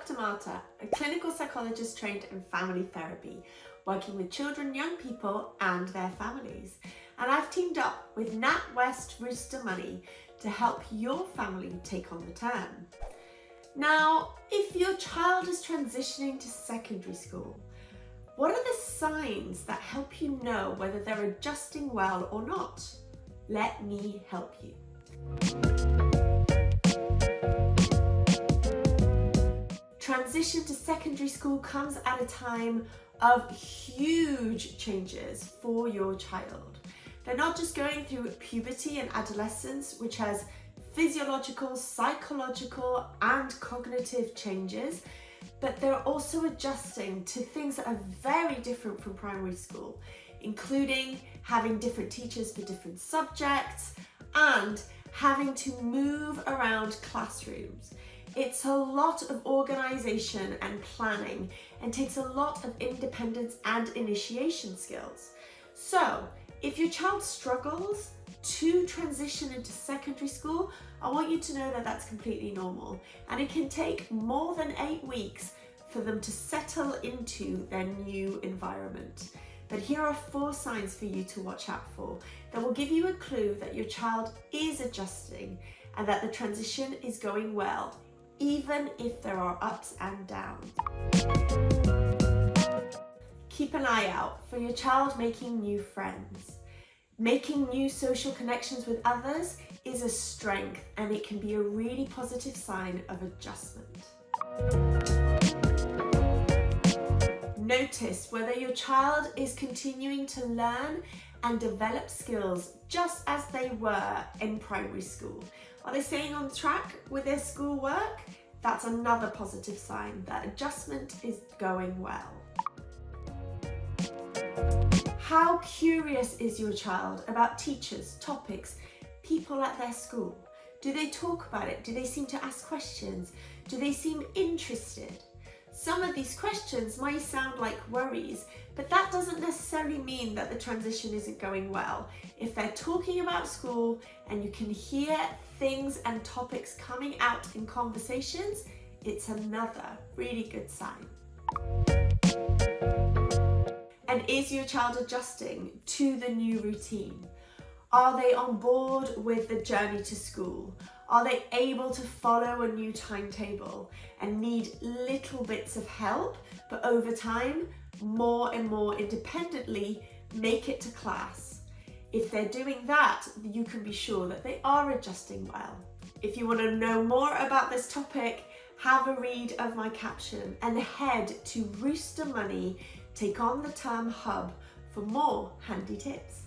Dr. Marta, a clinical psychologist trained in family therapy, working with children, young people and their families. And I've teamed up with NatWest Rooster Money to help your family take on the term. Now, if your child is transitioning to secondary school, what are the signs that help you know whether they're adjusting well or not? Let me help you. Transition to secondary school comes at a time of huge changes for your child. They're not just going through puberty and adolescence, which has physiological, psychological, and cognitive changes, but they're also adjusting to things that are very different from primary school, including having different teachers for different subjects and having to move around classrooms. It's a lot of organisation and planning and takes a lot of independence and initiation skills. So, if your child struggles to transition into secondary school, I want you to know that that's completely normal, and it can take more than 8 weeks for them to settle into their new environment. But here are 4 signs for you to watch out for that will give you a clue that your child is adjusting and that the transition is going well, even if there are ups and downs. Keep an eye out for your child making new friends. Making new social connections with others is a strength, and it can be a really positive sign of adjustment. Notice whether your child is continuing to learn and develop skills just as they were in primary school. Are they staying on track with their schoolwork? That's another positive sign that adjustment is going well. How curious is your child about teachers, topics, people at their school? Do they talk about it? Do they seem to ask questions? Do they seem interested? Some of these questions might sound like worries, but that doesn't necessarily mean that the transition isn't going well. If they're talking about school and you can hear things and topics coming out in conversations, it's another really good sign. And is your child adjusting to the new routine? Are they on board with the journey to school? Are they able to follow a new timetable and need little bits of help, but over time, more and more independently, make it to class? If they're doing that, you can be sure that they are adjusting well. If you want to know more about this topic, have a read of my caption and head to Rooster Money, take on the term hub for more handy tips.